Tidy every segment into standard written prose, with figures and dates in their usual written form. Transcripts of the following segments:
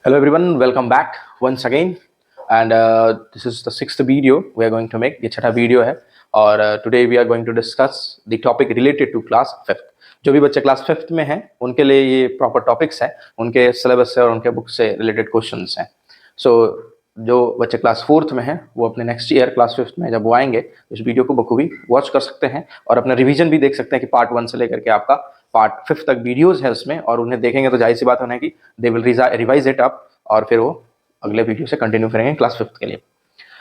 Hello everyone, welcome back once again, and this is the sixth video we are going to make. ये छठा video है और today we are going to discuss the topic related to class fifth. जो भी बच्चे class fifth में हैं उनके लिए ये प्रॉपर टॉपिक्स हैं, उनके सिलेबस से और उनके बुक से रिलेटेड क्वेश्चंस हैं. सो जो बच्चे क्लास फोर्थ में हैं वो अपने नेक्स्ट ईयर क्लास फिफ्थ में जब वो आएंगे इस वीडियो को बखूबी वॉच कर सकते हैं और अपना रिवीजन भी देख सकते हैं कि पार्ट वन से लेकर के आपका पार्ट फिफ्थ तक वीडियोस है उसमें, और उन्हें देखेंगे तो जाहिर सी बात होने की they will revise it up और फिर वो अगले वीडियो से कंटिन्यू करेंगे क्लास फिफ्थ के लिए.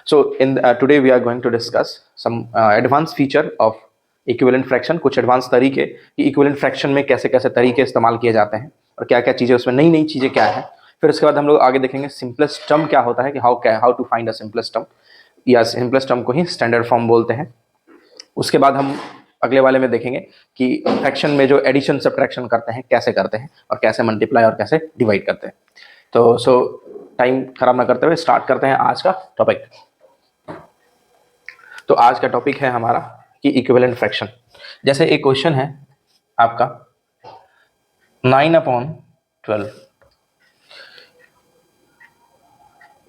So in today we are going to discuss some advance feature of equivalent fraction, कुछ एडवांस तरीके कि इक्विवेलेंट फ्रैक्शन में कैसे कैसे तरीके इस्तेमाल किए जाते हैं और क्या क्या चीज़ें उसमें, नई नई चीज़ें क्या है. फिर उसके बाद हम लोग आगे देखेंगे सिंपलेस्ट टर्म क्या होता है कि how to find a simplest term, या सिंपलेस्ट टर्म को ही स्टैंडर्ड फॉर्म बोलते हैं. उसके बाद हम अगले वाले में देखेंगे कि फ्रैक्शन में जो एडिशन सब्ट्रैक्शन करते हैं कैसे करते हैं और कैसे मल्टीप्लाई और कैसे डिवाइड करते हैं. तो टाइम खराब ना करते हुए स्टार्ट करते हैं आज का टॉपिक. तो आज का टॉपिक है हमारा कि इक्विवेलेंट फ्रैक्शन. जैसे एक क्वेश्चन है आपका 9/12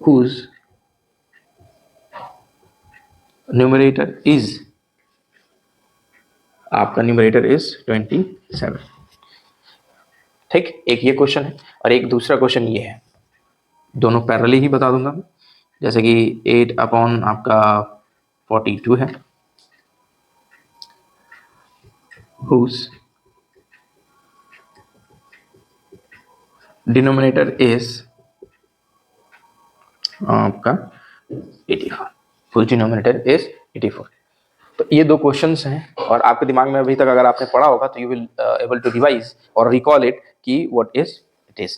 whose numerator is, आपका न्यूमरेटर इज 27. ठीक, एक ये क्वेश्चन है और एक दूसरा क्वेश्चन ये है. दोनों पैरेलली ही बता दूंगा. जैसे कि 8/, आपका 42 है, whose डिनोमिनेटर इज आपका 84. whose denominator is 84. तो ये दो क्वेश्चंस हैं और आपके दिमाग में अभी तक अगर आपने पढ़ा होगा तो you will able to revise और रिकॉल इट कि what is it is.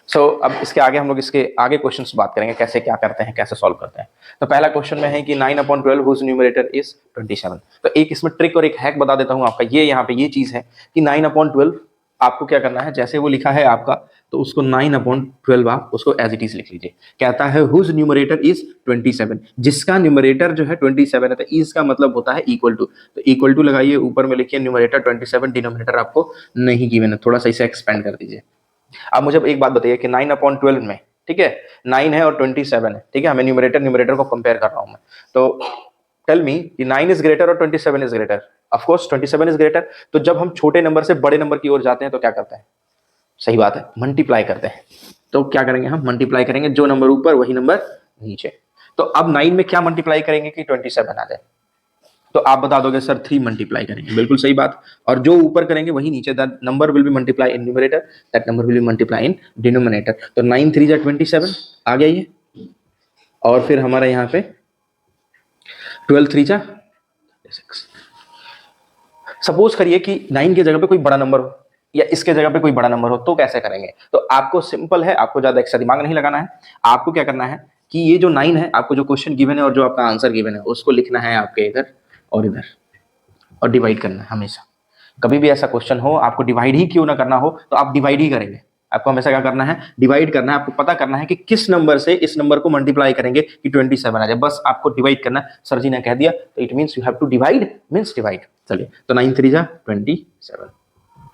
So अब इसके आगे हम लोग इसके आगे क्वेश्चंस बात करेंगे कैसे क्या करते हैं, कैसे सॉल्व करते हैं. तो पहला क्वेश्चन में है कि 9/12 whose न्यूमरेटर इज 27. तो एक इसमें ट्रिक और एक हैक बता देता हूं आपका. ये यहाँ पे ये चीज है कि 9/12 आपको क्या करना है, जैसे वो लिखा है आपका तो उसको 9/12 आप उसको एज इट इज लिख लीजिए. कहता है whose न्यूमरेटर इज 27, जिसका न्यूमरेटर जो है 27 है. तो इज का मतलब होता है इक्वल टू, तो इक्वल टू लगाइए, ऊपर में लिखिए न्यूमरेटर 27, डिनोमिनेटर आपको नहीं गिवन है, थोड़ा सा इसे एक्सपेंड कर दीजिए. अब मुझे एक बात बताइए कि 9/12 में, ठीक है, 9 है और 27 है, ठीक है, हमें न्यूमरेटर को कंपेयर कर रहा हूं मैं. तो टेल मी कि 9 इज ग्रेटर और 27 is greater. Of course 27 is greater. तो जब हम छोटे नंबर से बड़े नंबर की ओर जाते हैं तो क्या करते हैं, सही बात है, मल्टीप्लाई करते हैं. तो क्या करेंगे, हम मल्टीप्लाई करेंगे, जो नंबर ऊपर वही नंबर नीचे. तो अब 9 में क्या मल्टीप्लाई करेंगे कि 27 आ जाए. तो आप बता दोगे सर 3 मल्टीप्लाई करेंगे. बिल्कुल सही बात. और जो ऊपर करेंगे वही नीचे, that number will be multiply in numerator, that number will be multiply in denominator. तो 9 3 जा 27 आ गया ये. और फिर हमारा यहाँ पे 12 3 जा 6. सपोज करिए कि 9 की जगह पे कोई बड़ा नंबर हो या इसके जगह पे कोई बड़ा नंबर हो, तो कैसे करेंगे. तो आपको सिंपल है, आपको ज्यादा एक्स्ट्रा दिमाग नहीं लगाना है. आपको क्या करना है कि ये जो 9 है, आपको जो क्वेश्चन गिवन है और जो आपका आंसर गिवन है उसको लिखना है आपके इधर और इधर और डिवाइड करना है हमेशा. कभी भी ऐसा क्वेश्चन हो, आपको डिवाइड ही क्यों ना करना हो, तो आप डिवाइड ही करेंगे. आपको हमेशा क्या करना है, डिवाइड करना है. आपको पता करना है कि किस नंबर से इस नंबर को मल्टीप्लाई करेंगे कि 27 आ जाए. बस आपको डिवाइड करना है. सर जी ने कह दिया तो it means you have to divide, means divide. चलिए, तो 9 3 जा 27.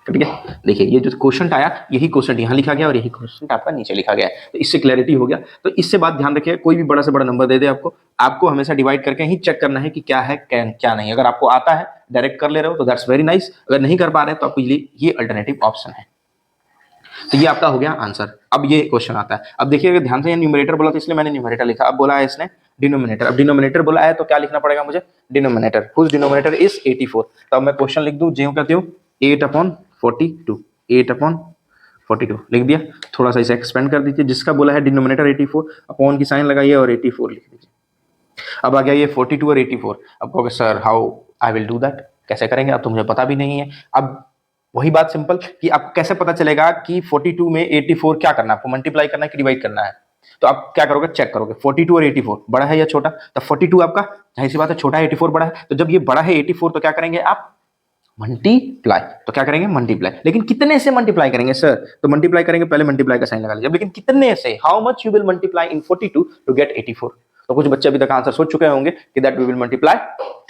ठीक है, देखिए ये जो क्वेश्चन आया यही क्वेश्चन यहाँ लिखा गया और यही क्वेश्चन आपका नीचे लिखा गया है. तो इससे क्लैरिटी हो गया. तो इससे बात ध्यान रखिए, कोई भी बड़ा से बड़ा नंबर दे दे आपको हमेशा डिवाइड करके ही चेक करना है कि क्या है क्या नहीं. अगर आपको आता है, डायरेक्ट कर ले रहे हो तो दैट्स वेरी नाइस. अगर नहीं कर पा रहे तो आपके लिए ये अल्टरनेटिव ऑप्शन है. तो ये आपका हो गया आंसर. अब ये क्वेश्चन आता है. अब देखिए अगर ध्यान से, न्यूमरेटर बोला तो इसलिए मैंने न्यूमरेटर लिखा. अब बोला है इसने डिनोमिनेटर. अब डिनोमिनेटर बोला है तो क्या लिखना पड़ेगा मुझे, डिनोमिनेटर whose डिनोमिनेटर इज 84. तो अब मैं क्वेश्चन लिख दूं, ज्यों कहते हो 8/42, 8/42 लिख दिया. थोड़ा सा इसे एक्सपेंड कर दीजिए. जिसका बोला है डिनोमिनेटर 84, अपॉन की साइन लगाइए और 84 लिख दीजिए. अब आ गया ये 42 और 84. अब कहोगे sir how I will do that, कैसे करेंगे, अब तो मुझे पता भी नहीं है. अब वही बात सिंपल कि आपको कैसे पता चलेगा कि 42 में 84 क्या करना है, आपको मल्टीप्लाई करना है कि डिवाइड करना है. तो आप क्या करोगे, चेक करोगे 42 और 84 बड़ा है या छोटा. तो 42 आपका जाहिर सी बात है छोटा है, 84 बड़ा है. तो जब ये बड़ा है 84 तो क्या करेंगे आप, मल्टीप्लाई. तो क्या करेंगे, मल्टीप्लाई. लेकिन कितने से मल्टीप्लाई करेंगे सर, तो मल्टीप्लाई करेंगे, पहले मल्टीप्लाई का साइन लगा लीजिए. लेकिन कितने से, how much you will multiply in 42 to get 84. तो कुछ बच्चे अभी तक आंसर सोच चुके होंगे कि दैट वी विल मल्टीप्लाई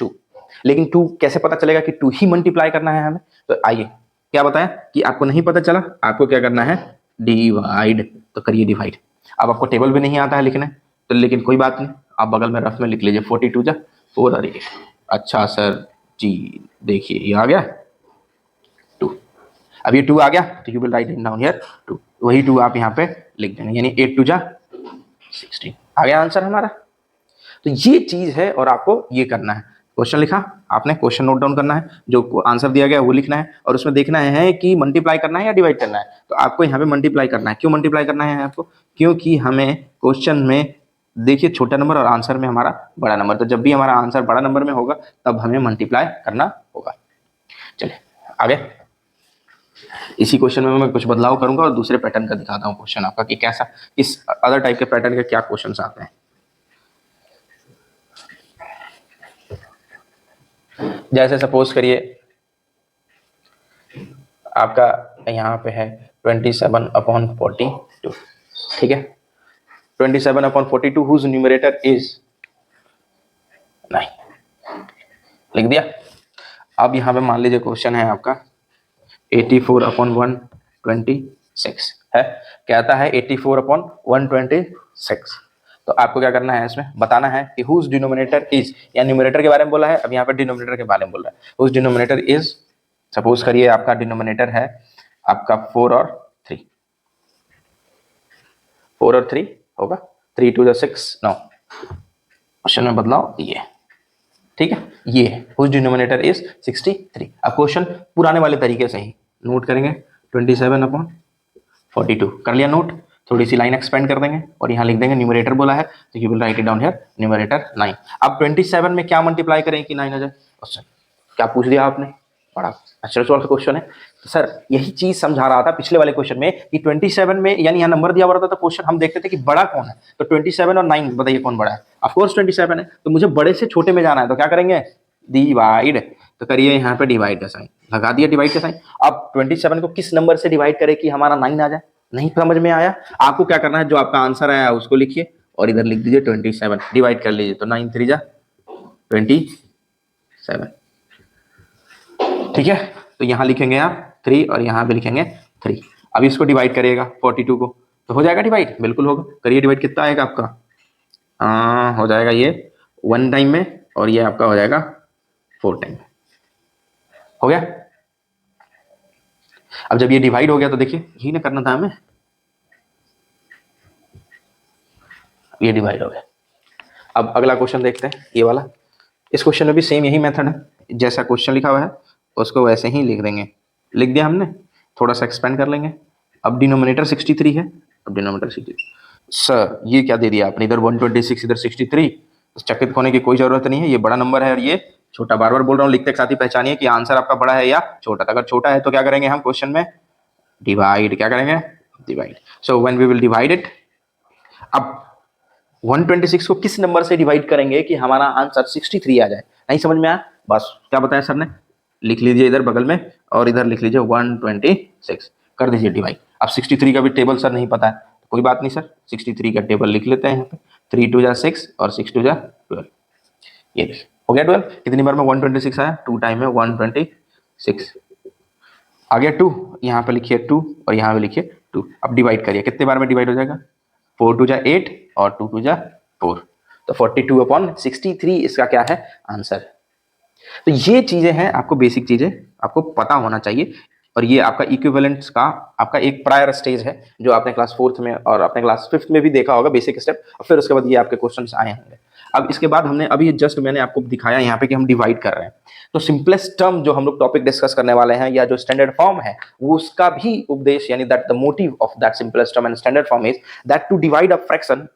2. लेकिन 2 कैसे पता चलेगा कि 2 ही मल्टीप्लाई करना है हमें. तो आइए क्या बताया कि आपको नहीं पता चला, आपको क्या करना है, डिवाइड. तो करिए डिवाइड। अब आपको टेबल भी नहीं आता है लिखने तो लेकिन कोई बात नहीं, आप बगल में रफ में लिख लीजिए 42 जा 4 और 8। अच्छा सर जी देखिए ये आ गया 2। अब ये 2 आ गया तो you will write it down here 2, वही 2 आप यहाँ पे लिख देंगे, यानी 8 2 जा 16 आ गया आंसर हमारा। तो ये चीज है और आपको ये करना है। क्वेश्चन लिखा आपने, क्वेश्चन नोट डाउन करना है, जो आंसर दिया गया वो लिखना है और उसमें देखना है कि मल्टीप्लाई करना है या डिवाइड करना है। तो आपको यहाँ पे मल्टीप्लाई करना है। क्यों मल्टीप्लाई करना है आपको? क्योंकि हमें क्वेश्चन में देखिए छोटा नंबर और आंसर में हमारा बड़ा नंबर, तो जब भी हमारा आंसर बड़ा नंबर में होगा तब हमें मल्टीप्लाई करना होगा। चलिए आगे, इसी क्वेश्चन में मैं कुछ बदलाव करूंगा और दूसरे पैटर्न का दिखाता हूँ क्वेश्चन आपका कि कैसा, इस अदर टाइप के पैटर्न के क्या क्वेश्चन आते हैं। जैसे सपोज करिए आपका यहाँ पे है 27/42, ठीक है, 27/42 हुज न्यूमरेटर इज 9, लिख दिया। अब यहाँ पे मान लीजिए क्वेश्चन है आपका 84/126 है, कहता है 84/126। तो आपको क्या करना है, इसमें बताना है कि हुज डिनोमिनेटर इज, या न्यूमरेटर के बारे में बोला है, अब यहाँ पे डिनोमिनेटर के बारे में बोल रहा है। हुज डिनोमिनेटर इज, सपोज करिए आपका डिनोमिनेटर है आपका 4 और 3, 4 और 3 होगा, 3 2 6 9। क्वेश्चन में बदलाव ये, ठीक है, ये हुज डिनोमिनेटर इज 63। अब क्वेश्चन पुराने वाले तरीके से ही नोट करेंगे, 27/42 कर लिया नोट, थोड़ी सी लाइन एक्सपेंड कर देंगे और यहाँ लिख देंगे न्यूमरेटर बोला है तो you will write it down here numerator 9। अब 27 में क्या मल्टीप्लाई करें कि 9 आ जाए? क्वेश्चन क्या पूछ दिया आपने, बड़ा अच्छा सवाल का क्वेश्चन है। तो सर यही चीज समझा रहा था पिछले वाले क्वेश्चन में कि 27 में, यानी यहाँ नंबर दिया हुआ था तो क्वेश्चन हम देखते थे कि बड़ा कौन है, तो 27 और 9 बताइए कौन बड़ा है? ऑफ कोर्स 27 है, तो मुझे बड़े से छोटे में जाना है तो क्या करेंगे, डिवाइड। तो करिए यहाँ पे डिवाइड का साइन लगा दिया, डिवाइड का साइन। अब 27 को किस नंबर से डिवाइड करें कि हमारा 9 आ जाए? नहीं समझ में आया? आपको क्या करना है, जो आपका आंसर आया उसको लिखिए और इधर लिख दीजिए 27, डिवाइड कर लीजिए तो 9 3 जा 27, ठीक है। तो यहाँ लिखेंगे आप 3 और यहाँ पे लिखेंगे 3। अब इसको डिवाइड करिएगा 42 को, तो हो जाएगा डिवाइड, बिल्कुल होगा। करिए डिवाइड, कितना आएगा आपका? हो जाएगा ये 1 टाइम में और ये आपका हो जाएगा 4 टाइम में, हो गया। अब जब ये डिवाइड हो गया तो देखिए यही ना करना था हमें, ये डिवाइड हो गया। अब अगला क्वेश्चन देखते हैं, ये वाला। इस क्वेश्चन में भी सेम यही मेथड है, जैसा क्वेश्चन लिखा हुआ है उसको वैसे ही लिख देंगे। लिख दिया हमने, थोड़ा सा एक्सपेंड कर लेंगे। अब डिनोमिनेटर 63 है, अब डिनोमिनेटर 63, सर ये क्या दे दिया आपने, इधर 126 इधर 63, चकित होने की कोई जरूरत नहीं है, ये बड़ा नंबर है और ये छोटा। बार बार बोल रहा हूँ, लिखते के साथ ही पहचानिए कि आंसर आपका बड़ा है या छोटा। अगर छोटा है तो क्या करेंगे हम क्वेश्चन में, डिवाइड। क्या करेंगे, divide. So when we will divide it, अब 126 को किस नंबर से डिवाइड करेंगे कि हमारा आंसर 63 आ जाए? नहीं समझ में आया? बस क्या बताया सर ने, लिख लीजिए इधर बगल में और इधर लिख लीजिए 126, कर दीजिए डिवाइड। अब 63 का भी टेबल सर नहीं पता है, तो कोई बात नहीं सर, 63 का टेबल लिख लेते हैं यहाँ पे। 3 2 जा 6 और 6 2 जा 12, ये देखिए हो गया 12। कितनी बार में 126 आया? 2 टाइम में 126 आ गया। 2 यहाँ पे लिखिए 2 और यहाँ पे लिखिए 2। अब डिवाइड करिए, कितने बार में डिवाइड हो जाएगा? 4 2 जा 8 और 2 2 जा 4, तो 42/63 इसका क्या है, आंसर। तो ये चीजें हैं, आपको बेसिक चीजें आपको पता होना चाहिए। और ये आपका इक्विवेलेंट्स का आपका एक प्रायर स्टेज है जो आपने क्लास 4th में और अपने क्लास 5th में भी देखा होगा, बेसिक स्टेप। और फिर उसके बाद ये आपके क्वेश्चंस आए होंगे। अब इसके बाद हमने अभी जस्ट मैंने आपको दिखाया यहाँ पे कि हम डिवाइड कर रहे हैं, तो सिंपलेस्ट टर्म जो हम लोग टॉपिक डिस्कस करने वाले हैं या जो स्टैंडर्ड फॉर्म है वो उसका भी उपदेश, यानी that the motive of that simplest term and standard form is that to divide a fraction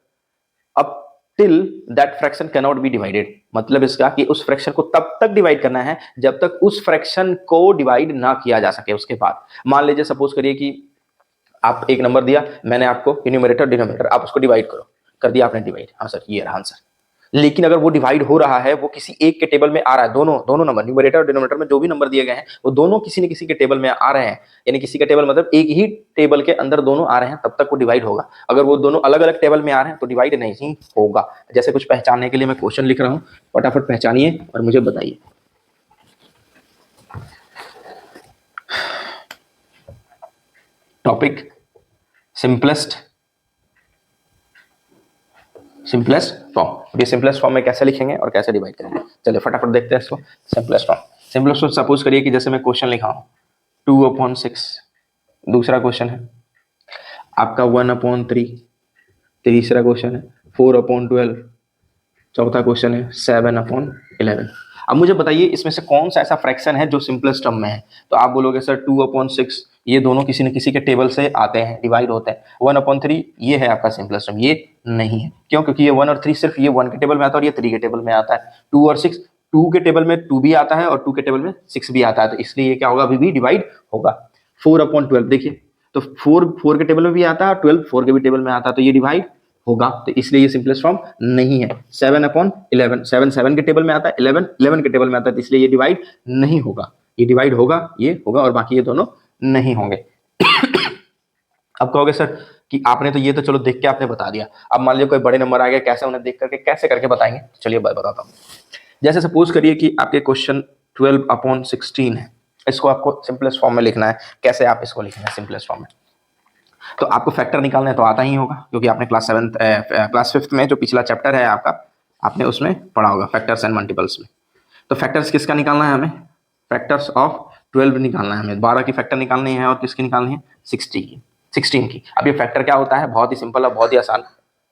up till that fraction can not be divided. मतलब इसका कि उस फ्रैक्शन को तब तक डिवाइड करना है जब तक उस फ्रैक्शन को डिवाइड ना किया जा सके। उसके बाद मान लीजिए सपोज करिए कि आप एक नंबर दिया, मैंने आपको न्यूमरेटर डिनोमिनेटर, आप उसको डिवाइड करो, कर दिया आपने डिवाइड, हाँ सर ये रहा आंसर। लेकिन अगर वो डिवाइड हो रहा है, वो किसी एक के टेबल में आ रहा है, दोनों नंबर न्यूमरेटर और डिनोमिनेटर में जो भी नंबर दिए गए हैं वो दोनों किसी न किसी के टेबल में आ रहे हैं, यानी किसी का टेबल मतलब एक ही टेबल के अंदर दोनों आ रहे हैं, तब तक वो डिवाइड होगा। अगर वो दोनों अलग अलग टेबल में आ रहे हैं तो डिवाइड नहीं होगा। जैसे कुछ पहचानने के लिए मैं क्वेश्चन लिख रहा हूँ, फटाफट पहचानिए और मुझे बताइए। Topic simplest simplest form. ये सिंपलेस्ट फॉर्म में कैसे लिखेंगे और कैसे डिवाइड करेंगे, चलिए फटाफट देखते हैं इसको। Simplest form, simplest form suppose करिए कि जैसे मैं क्वेश्चन लिखा हूँ 2/6, दूसरा क्वेश्चन है आपका 1/3, तीसरा क्वेश्चन है 4/12, चौथा क्वेश्चन है 7/11। अब मुझे बताइए इसमें से कौन सा ऐसा फ्रैक्शन है जो सिंपलेस्ट टर्म में है। तो आप बोलोगे सर 2/6, ये दोनों किसी न किसी के टेबल से आते हैं, डिवाइड होते हैं। 1/3 ये है आपका सिंपलेस्ट टर्म, ये नहीं है। क्यों? क्योंकि ये 1 और 3 सिर्फ ये 1 के टेबल में आता है और ये 3 के टेबल में आता है। 2 और 6, 2 के टेबल में 2 भी आता है और 2 के टेबल में 6 भी आता है, तो इसलिए ये क्या होगा, अभी भी डिवाइड होगा। 4/12 देखिए, तो 4 के टेबल में भी आता है और 12 4 के भी टेबल में आता है, तो ये डिवाइड होगा, तो इसलिए ये सिंपलेस्ट फॉर्म नहीं है। 7/11, 7 7 के टेबल में आता है, 11 11 के टेबल में आता है, तो इसलिए ये डिवाइड नहीं होगा। ये डिवाइड होगा, ये होगा, और बाकी ये दोनों नहीं होंगे। अब कहोगे सर कि आपने तो ये तो चलो देख के आपने बता दिया, अब मान लीजिए कोई बड़े नंबर आ गया, कैसे उन्हें देख करके कैसे करके बताएंगे, चलिए बताता हूँ। जैसे सपोज करिए कि आपके क्वेश्चन 12/16 है, इसको आपको सिंपलेस्ट फॉर्म में लिखना है। कैसे आप इसको लिखना है सिंपलेस्ट फॉर्म में, तो आपको फैक्टर निकालना है तो आता ही होगा, क्योंकि आपने क्लास 5th में जो पिछला चैप्टर है आपका, आपने उसमें पढ़ा होगा फैक्टर्स एंड मल्टीपल्स में। तो फैक्टर्स किसका निकालना है हमें, फैक्टर्स ऑफ 12 निकालना है हमें, 12 की फैक्टर निकालनी है, और किसकी निकालनी है, 16 की। अब ये फैक्टर क्या होता है, बहुत ही सिंपल और बहुत ही आसान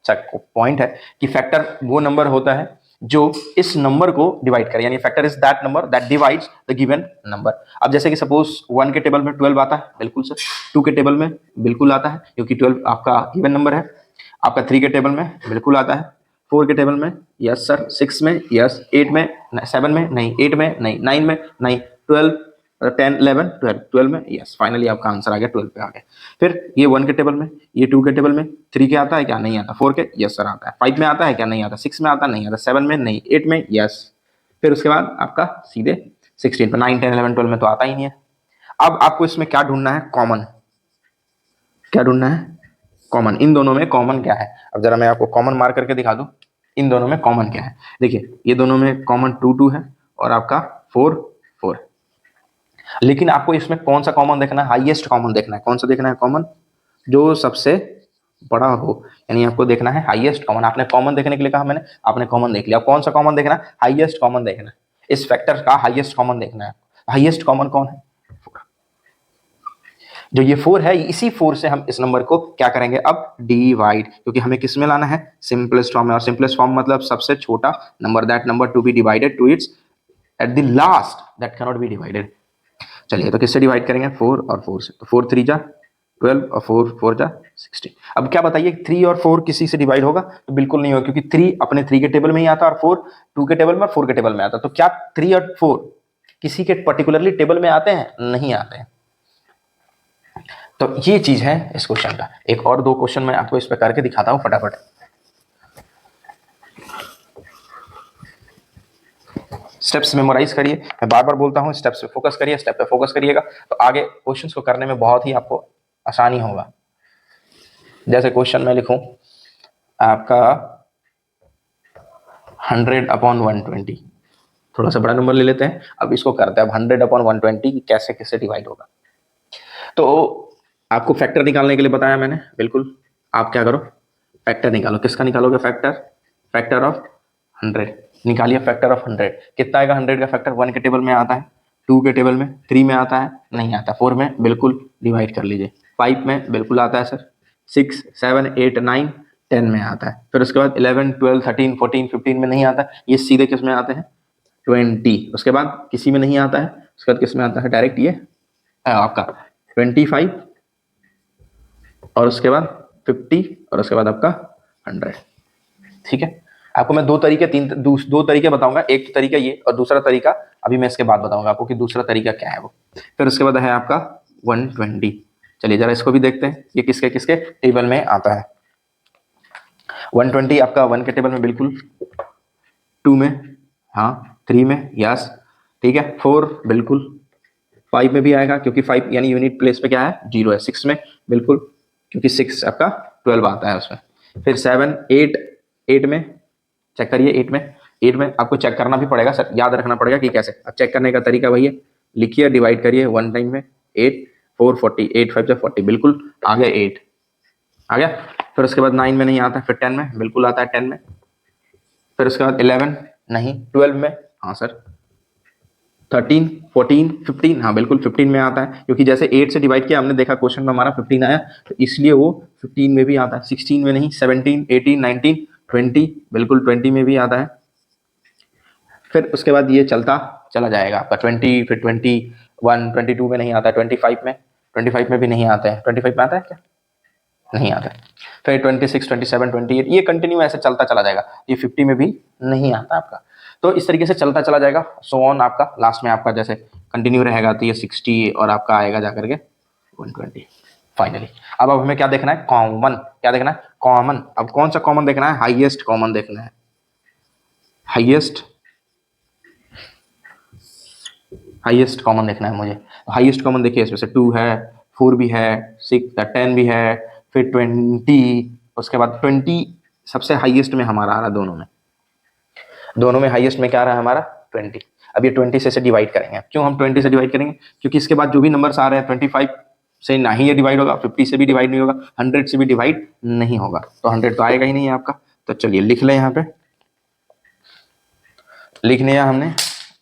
पॉइंट है कि फैक्टर वो नंबर होता है जो इस नंबर को डिवाइड करे, यानी factor is that number that divides the given number. अब जैसे कि सपोज 1 के टेबल में 12 आता है, बिल्कुल सर। 2 के टेबल में बिल्कुल आता है, क्योंकि 12 आपका गिवन नंबर है। आपका 3 के टेबल में बिल्कुल आता है, 4 के टेबल में यस सर, 6 में यस, 8 में, 7 में नहीं, 8 में नहीं, 9 में नहीं, 12, 10, 11, 12 में यस। फाइनली आपका आंसर आ गया, 12 पे आ गया। फिर ये 1 के टेबल में, ये 2 के टेबल में, 3 के आता है क्या, नहीं आता। 4 के यस सर आता है। 5 में आता है क्या, नहीं आता। 6 में आता, नहीं आता। 7 में नहीं, 8 में यस। फिर उसके बाद आपका सीधे 16 पे, 9, 10, 11, 12 में तो आता ही नहीं है। अब आपको इसमें क्या ढूंढना है, कॉमन। क्या ढूंढना है, कॉमन। इन दोनों में कॉमन क्या है, अब जरा मैं आपको कॉमन मार्क करके दिखा दूं, इन दोनों में कॉमन क्या है। देखिए ये दोनों में कॉमन 2 2 है और आपका 4 4। लेकिन आपको इसमें कौन सा कॉमन देखना है, हाईएस्ट कॉमन देखना है। कौन सा देखना है, कॉमन जो सबसे बड़ा हो, यानी आपको देखना है हाईएस्ट कॉमन। आपने कॉमन देखने के लिए कहा मैंने, आपने कॉमन देख लिया। अब कौन सा कॉमन देखना है, हाईएस्ट कॉमन देखना है। इस फैक्टर का हाईएस्ट कॉमन देखना है। हाईएस्ट कॉमन कौन है, 4। जो ये 4 है, इसी 4 से हम इस नंबर को क्या करेंगे, अब डिवाइड, क्योंकि हमें किस में लाना है, सिंपलेस्ट फॉर्म में। और सिंपलेस्ट फॉर्म मतलब सबसे छोटा number, that number to be divided to its at the last that can not be divided. चलिए तो किससे डिवाइड करेंगे, 4 और 4 से। तो 4 3 जा 12 और 4 4 जा 16। अब क्या बताइए, 3 और 4 किसी से डिवाइड होगा, तो बिल्कुल नहीं होगा, क्योंकि 3 अपने 3 के टेबल में ही आता है और 4 2 के टेबल में और 4 के टेबल में आता है। तो क्या 3 और 4 किसी के पर्टिकुलरली टेबल में आते हैं, नहीं आते हैं। तो ये चीज है इस क्वेश्चन का। एक और 2 क्वेश्चन मैं आपको इस पर करके दिखाता हूं फटाफट। स्टेप्स मेमोराइज करिए, मैं बार बार बोलता हूँ, स्टेप्स पे फोकस करिए, स्टेप पे फोकस करिएगा, तो आगे क्वेश्चंस को करने में बहुत ही आपको आसानी होगा। जैसे क्वेश्चन में लिखूं आपका 100/120, थोड़ा सा बड़ा नंबर ले लेते हैं। अब इसको करते हैं, अब 100/120 कैसे कैसे डिवाइड होगा। तो आपको फैक्टर निकालने के लिए बताया मैंने, बिल्कुल आप क्या करो, फैक्टर निकालो। किसका निकालोगे, फैक्टर, फैक्टर ऑफ 100 निकालिए। फैक्टर ऑफ 100 कितना आएगा, 100 का फैक्टर 1 के टेबल में आता है, 2 के टेबल में, 3 में आता है, नहीं आता। 4 में बिल्कुल डिवाइड कर लीजिए, 5 में बिल्कुल आता है सर, 6 7 8 9 10 में आता है। फिर उसके बाद 11 12 13 14 15 में नहीं आता। ये सीधे किस में आते हैं, 20। उसके बाद किसी में नहीं आता है, उसके बाद किस में आता है, डायरेक्ट ये आपका 25, और उसके बाद 50, और उसके बाद आपका 100। ठीक है, आपको मैं 2 तरीके 2 तरीके बताऊंगा। एक तरीका ये और दूसरा तरीका अभी मैं इसके बाद बताऊंगा आपको कि दूसरा तरीका क्या है वो। फिर उसके बाद है आपका 120। चलिए जरा इसको भी देखते हैं, ये किसके किसके टेबल में आता है। 120 आपका 1 के टेबल में बिल्कुल, 2 में हाँ, 3 में यस, ठीक है, 4 बिल्कुल, 5 में भी आएगा क्योंकि 5 यानी यूनिट प्लेस पे क्या है, 0 है। 6 में बिल्कुल, क्योंकि 6 आपका 12 आता है उसमें। फिर 7 8 में चेक करिए, 8 में आपको चेक करना भी पड़ेगा सर, याद रखना पड़ेगा कि कैसे। अब चेक करने का तरीका वही है, लिखिए, डिवाइड करिए 1 टाइम में, 8 4 40, 8 5 40, बिल्कुल आ गया 8 आ गया। फिर उसके बाद 9 में नहीं आता, फिर 10 में बिल्कुल आता है 10 में, फिर उसके बाद 11 नहीं, 12 में हाँ सर, 13, 14, 15 हाँ बिल्कुल 15 में आता है, क्योंकि जैसे 8 से डिवाइड किया हमने देखा क्वेश्चन में हमारा 15 आया, तो इसलिए वो 15 में भी आता है। 16 में नहीं, 17, 18, 19, 20 बिल्कुल 20 में भी आता है। फिर उसके बाद ये चलता चला जाएगा आपका 20, फिर 21, 22 में नहीं आता है, 25 में भी नहीं आता है। 25 में आता है क्या? नहीं आता है। फिर 26, 27, 28 ये कंटिन्यू ऐसे चलता चला जाएगा। ये 50 में भी नहीं आता आपका। तो इस तरीके से चलता चला जाएगा, सो ऑन आपका लास्ट में आपका जैसे कंटिन्यू रहेगा, तो ये 60 और आपका आएगा जाकर के 120 फाइनली। अब हमें क्या देखना है? कॉमन। क्या देखना है? कॉमन। अब कौन सा कॉमन देखना है? हाईएस्ट कॉमन देखना है। हाईएस्ट कॉमन देखना है मुझे। हाईएस्ट कॉमन देखिए, इसमें से 2 है, 4 भी है, 6 10 भी है, फिर 20, उसके बाद 20 सबसे हाईएस्ट में हमारा आ रहा, दोनों में हाईएस्ट में क्या आ रहा है हमारा? 20। अब ये 20 से डिवाइड करेंगे। क्यों हम 20 से डिवाइड करेंगे? क्योंकि इसके बाद जो भी नंबर्स आ रहे हैं 25 से ना ही ये डिवाइड होगा, 50 से भी डिवाइड नहीं होगा, 100 से भी डिवाइड नहीं होगा, तो 100 तो आएगा ही नहीं है आपका। तो चलिए लिख लें, यहाँ पे लिख लिया हमने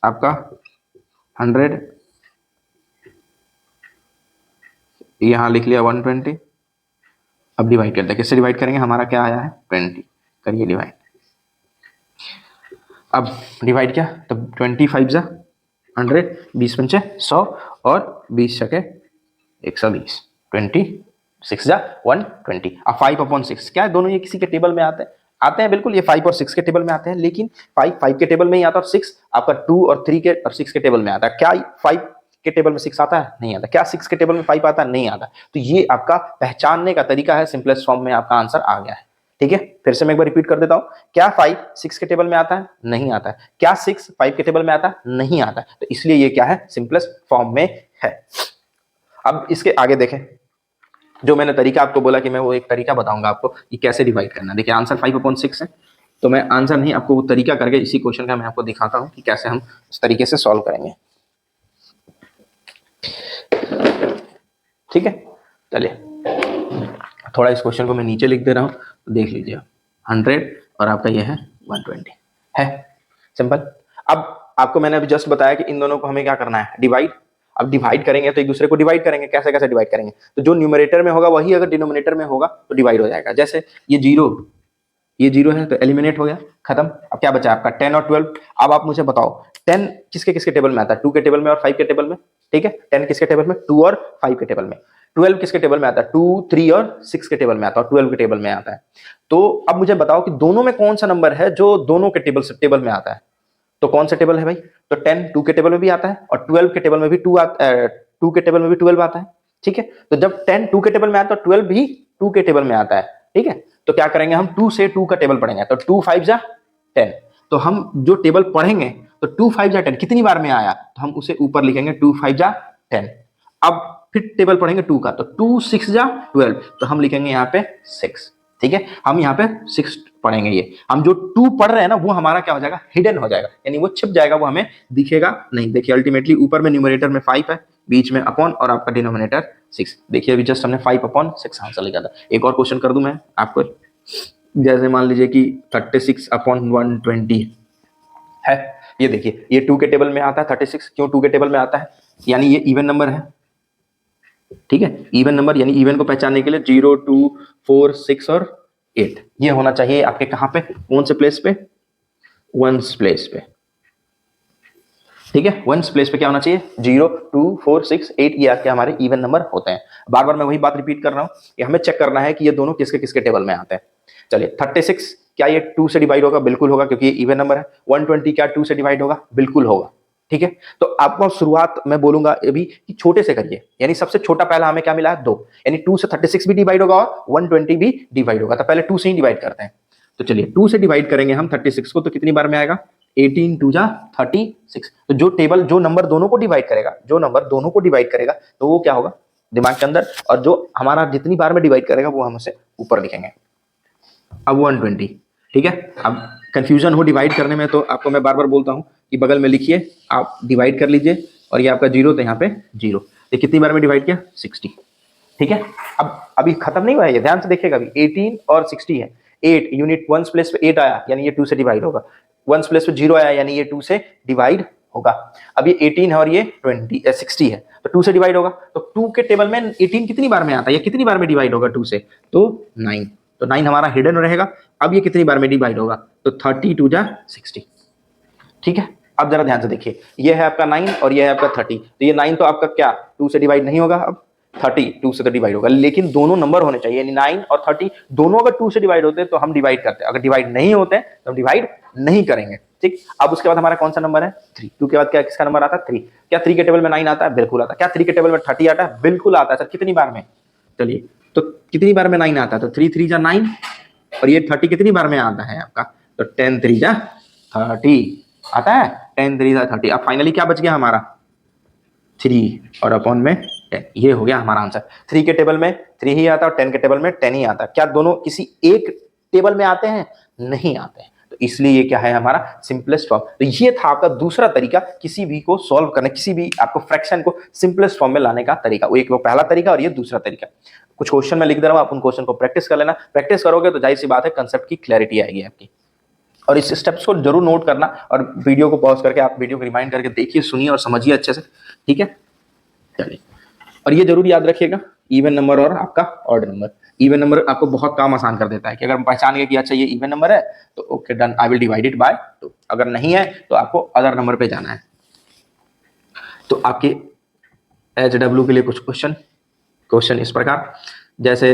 आपका 100, यहाँ लिख लिया 120। अब डिवाइड करते हैं, किससे डिवाइड करेंगे? हमारा क्या आया है? 20। करिए डिवाइड। अब डिवाइड क्या? तो 25 जा 100, 20 पंचे 100 और 20 छके 120, 26 जा 120। अब 5/6 क्या है? दोनों ये किसी के टेबल में आते हैं बिल्कुल, ये 5 और 6 के टेबल में आते हैं, लेकिन 5 के टेबल में ही आता है और 6 आपका 2 और 3 के और 6 के टेबल में आता है। क्या 5 के टेबल में 6 आता है? नहीं आता। क्या 6 के टेबल में 5 आता है? नहीं आता। तो ये आपका पहचानने का तरीका है, सिंपलेस्ट फॉर्म में आपका आंसर आ गया है। ठीक है, फिर से मैं एक बार रिपीट कर देता हूं। क्या 5 6 के टेबल में आता है? नहीं आता है। क्या 6 5 के टेबल में आता है? नहीं आता है। तो इसलिए ये क्या है? सिंपलेस्ट फॉर्म में है। अब इसके आगे देखें, जो मैंने तरीका आपको बोला कि मैं वो एक तरीका बताऊंगा आपको कि कैसे डिवाइड करना। देखिए आंसर 5/6 है, तो मैं आंसर नहीं, आपको वो तरीका करके इसी क्वेश्चन का मैं आपको दिखाता हूं कि कैसे हम इस तरीके से सॉल्व करेंगे। ठीक है, चलिए थोड़ा इस क्वेश्चन को मैं नीचे लिख दे रहा हूं, देख लीजिए। 100 और आपका ये है 120 है, सिंपल। अब आपको मैंने अभी जस्ट बताया कि इन दोनों को हमें क्या करना है? डिवाइड। अब डिवाइड करेंगे तो एक दूसरे को डिवाइड करेंगे। कैसे कैसे डिवाइड करेंगे? तो जो न्यूमरेटर में होगा वही अगर डिनोमिनेटर में होगा तो डिवाइड हो जाएगा। जैसे ये 0 है तो एलिमिनेट हो गया, खत्म। अब क्या बचा आपका? 10 और 12। अब आप मुझे बताओ 10 किसके किसके टेबल में आता है? 2 के टेबल में और 5 के टेबल में। ठीक है, 10 किसके टेबल में? 2 और 5 के टेबल में। 12 किसके टेबल में आता है? 2, 3 और 6 के टेबल में आता है, और 12 के टेबल में आता है। तो अब मुझे बताओ कि दोनों में कौन सा नंबर है जो दोनों के टेबल में आता है? तो कौन सा टेबल है भाई? तो 10 2 के टेबल में भी आता है और 12 के टेबल में भी 2 के टेबल में भी 12 आता है। ठीक है, तो जब 10 2 के टेबल में आता है तो 12 भी 2 के टेबल में आता है। ठीक है, तो क्या करेंगे हम? 2 से 2 का टेबल पढ़ेंगे, तो 2 5 जा 10। तो हम जो टेबल पढ़ेंगे तो 2 5 जा 10 कितनी बार में आया तो हम उसे ऊपर लिखेंगे 2 5 जा 10। अब फिर टेबल पढ़ेंगे 2 का, तो 2 6 जा 12, तो हम लिखेंगे यहाँ पे 6। ठीक है, हम यहाँ पे 6 पढ़ेंगे। ये हम जो 2 पढ़ रहे हैं ना वो हमारा क्या हो जाएगा? हिडन हो जाएगा, यानी वो छिप जाएगा, वो हमें दिखेगा नहीं। देखिए अल्टीमेटली ऊपर में न्यूमरेटर में 5 है, बीच में अपॉन और आपका डिनोमिनेटर 6। देखिए अभी जस्ट हमने 5/6 आंसर लिखा था। एक और क्वेश्चन कर दूं मैं आपको, जैसे मान लीजिए कि 36/120 है। ये देखिए ये 2 के टेबल में आता है 36। क्यों 2 के टेबल में आता है? यानी ये इवन नंबर है। ठीक है, इवन नंबर, यानी इवन को पहचानने के लिए 0 2 4 6 और 8 ये होना चाहिए आपके कहां पे? कौन से प्लेस पे? वंस प्लेस पे। ठीक है, वंस प्लेस पे क्या होना चाहिए? 0 2 4 6 8 ये आपके हमारे इवन नंबर होते हैं। बार बार मैं वही बात रिपीट कर रहा हूं कि हमें चेक करना है कि ये दोनों किसके किसके टेबल में आते हैं। चलिए 36 क्या ये 2 से डिवाइड होगा? बिल्कुल होगा, क्योंकि ये इवन नंबर है। 120 क्या 2 से डिवाइड होगा? बिल्कुल होगा। ठीक है, तो आपको शुरुआत मैं बोलूंगा अभी कि छोटे से करिए, यानी सबसे छोटा पहला हमें क्या मिला है? 2, यानी 2 से 36 भी डिवाइड होगा और 120 भी डिवाइड होगा। तो पहले 2 से ही डिवाइड करते हैं। तो चलिए 2 से डिवाइड करेंगे हम 36 को, तो कितनी बार में आएगा? 18 2 जा 36। तो जो नंबर दोनों को डिवाइड करेगा तो वो क्या होगा दिमाग के अंदर, और जो हमारा जितनी बार में डिवाइड करेगा वो हम उसे ऊपर लिखेंगे। अब 120। ठीक है, अब कंफ्यूजन हो डिवाइड करने में तो आपको मैं बार बार बोलता हूं कि बगल में लिखिए, आप डिवाइड कर लीजिए, और ये आपका 0 तो यहाँ पे 0। ये कितनी बार में डिवाइड किया? 60। ठीक है, अब अभी खत्म नहीं हुआ है, ये ध्यान से देखिएगा, अभी 18 और 60 है। 8 यूनिट 1 प्लेस पे 8 आया यानी ये 2 से डिवाइड होगा, 1 प्लेस पे 0 आया यानी ये 2 से डिवाइड होगा। अब ये 18 है और ये 60 है तो 2 से डिवाइड होगा। तो 2 के टेबल में 18 कितनी बार में आता है, ये कितनी बार में डिवाइड होगा 2 से, तो 9। तो 9 हमारा हिडन रहेगा। अब ये कितनी बार में डिवाइड होगा, तो 30 2 जा 60। ठीक है, अब जरा ध्यान से देखिए, ये है आपका 9 और ये है आपका 30। तो ये 9 तो आपका क्या 2 से डिवाइड नहीं होगा, अब 30 2 से तो डिवाइड होगा, लेकिन दोनों नंबर होने चाहिए, यानी 9 और 30 दोनों अगर 2 से डिवाइड होते हैं तो हम डिवाइड करते हैं, अगर डिवाइड नहीं होते हैं तो हम डिवाइड नहीं करेंगे। ठीक, अब उसके बाद हमारा कौन सा नंबर है 3। 2 के बाद क्या किसका नंबर आता है 3। क्या 3 के टेबल में 9 आता है, बिल्कुल आता है। क्या 3 के टेबल में 30 आता है, बिल्कुल आता है। सर कितनी बार में, चलिए तो कितनी बार में 9 आता है, तो 3 3 जा 9 और ये 30 कितनी बार में आता है आपका, तो 10 3 जा 30 आता है, 10 3 जा 30। अब फाइनली क्या बच गया हमारा 3 और अपॉन में 10, ये हो गया हमारा आंसर। 3 के टेबल में 3 ही आता है और 10 के टेबल में 10 ही आता है। क्या दोनों किसी एक टेबल में आते हैं, नहीं आते हैं, तो इसलिए ये क्या है हमारा सिंपलेस्ट फॉर्म। तो ये था आपका दूसरा तरीका किसी भी को सॉल्व करने, किसी भी आपको फ्रैक्शन को सिंपलेस्ट फॉर्म में लाने का तरीका। वो पहला तरीका और ये दूसरा तरीका। कुछ क्वेश्चन में लिख दे रहा हूं, आप उन क्वेश्चन को प्रैक्टिस कर लेना। प्रैक्टिस करोगे तो जाहिर सी बात है कंसेप्ट की क्लैरिटी आएगी आपकी। और इस स्टेप्स को जरूर नोट करना और वीडियो को पॉज करके आप वीडियो को रिमाइंड करके देखिए, सुनिए और समझिए अच्छे से। ठीक है, चलिए, और ये जरूर याद रखिएगा, इवन नंबर और आपका ऑड नंबर। इवन नंबर आपको बहुत काम आसान कर देता है कि अगर हम पहचान गए कि अच्छा ये इवन नंबर है तो okay done, I will divide it by 2। अगर नहीं है तो आपको अदर नंबर पे जाना है। तो आपके HW के लिए कुछ क्वेश्चन इस प्रकार, जैसे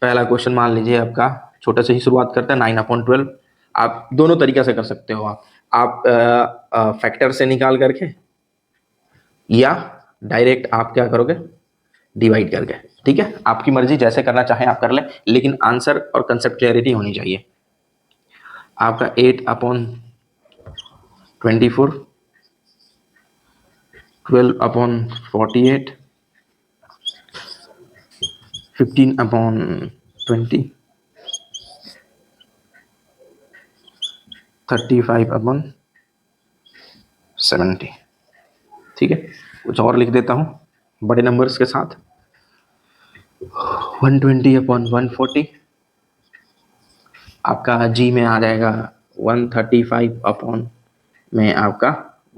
पहला क्वेश्चन मान लीजिए आपका, छोटे से ही शुरुआत करते हैं, 9/12। आप दोनों तरीका से कर सकते हो, आप फैक्टर से निकाल करके या डायरेक्ट आप क्या करोगे डिवाइड करके। ठीक है, आपकी मर्जी, जैसे करना चाहें आप कर लें, लेकिन आंसर और कंसेप्ट क्लैरिटी होनी चाहिए। आपका 8/24, 12/48, 15/20, 35/70। ठीक है, कुछ और लिख देता हूं बड़े नंबर्स के साथ। 120/140 आपका जी में आ जाएगा 135 में आपका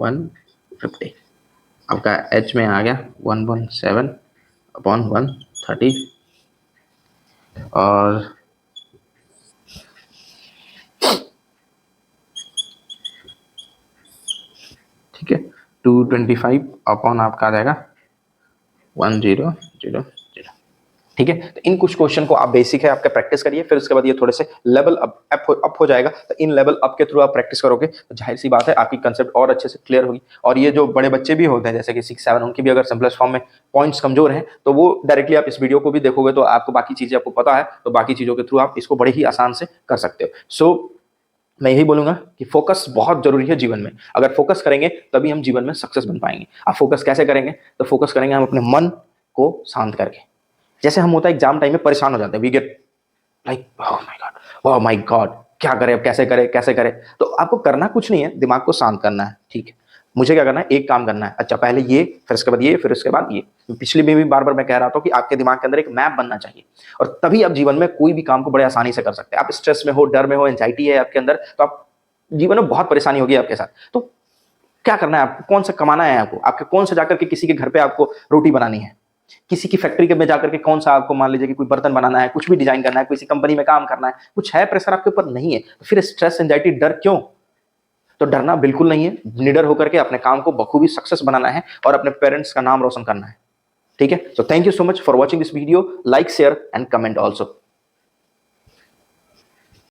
150। आपका एच में आ गया 117/130 और ठीक है 225 आपका आ जाएगा 1000। ठीक है, तो इन कुछ क्वेश्चन को आप बेसिक है आपका प्रैक्टिस करिए, फिर उसके बाद ये थोड़े से लेवल अप हो जाएगा। तो इन लेवल अप के थ्रू आप प्रैक्टिस करोगे तो जाहिर सी बात है आपकी कंसेप्ट और अच्छे से क्लियर होगी। और ये जो बड़े बच्चे भी होते हैं जैसे कि 6 7, उनकी भी अगर सिंपलेस्ट फॉर्म में पॉइंट्स कमजोर हैं तो वो डायरेक्टली आप इस वीडियो को भी देखोगे तो आपको बाकी चीजें आपको पता है, तो बाकी चीजों के थ्रू आप इसको बड़े ही आसान से कर सकते हो। सो मैं यही बोलूंगा कि फोकस बहुत जरूरी है जीवन में। अगर फोकस करेंगे तभी हम जीवन में सक्सेस बन पाएंगे। आप फोकस कैसे करेंगे, तो फोकस करेंगे हम अपने मन को शांत करके। जैसे हम होता है एग्जाम टाइम में परेशान हो जाते हैं, we get like oh my god क्या करें, अब कैसे करें। तो आपको करना कुछ नहीं है, दिमाग को शांत करना है। ठीक है, मुझे क्या करना है, एक काम करना है, अच्छा पहले ये, फिर उसके बाद ये, फिर उसके बाद ये। पिछली में भी बार बार मैं कह रहा था कि आपके दिमाग के अंदर एक मैप बनना चाहिए, और तभी आप जीवन में कोई भी काम को बड़े आसानी से कर सकते हैं। आप स्ट्रेस में हो, डर में हो, एंजाइटी है आपके अंदर, तो आप जीवन में बहुत परेशानी होगी आपके साथ। तो क्या करना है आपको, कौन सा कमाना है आपको, आपके कौन सा जाकर के किसी के घर पे आपको रोटी बनानी है, किसी की फैक्ट्री के में जाकर के कौन सा आपको मान लीजिए कि कोई बर्तन बनाना है, कुछ भी डिजाइन करना है, किसी कंपनी में काम करना है, कुछ है प्रेशर आपके ऊपर, नहीं है, तो फिर स्ट्रेस एंजाइटी डर क्यों। तो डरना बिल्कुल नहीं है, निडर होकर के अपने काम को बखूबी सक्सेस बनाना है और अपने पेरेंट्स का नाम रोशन करना है। ठीक है, so thank you so much for watching this video, like share and comment also.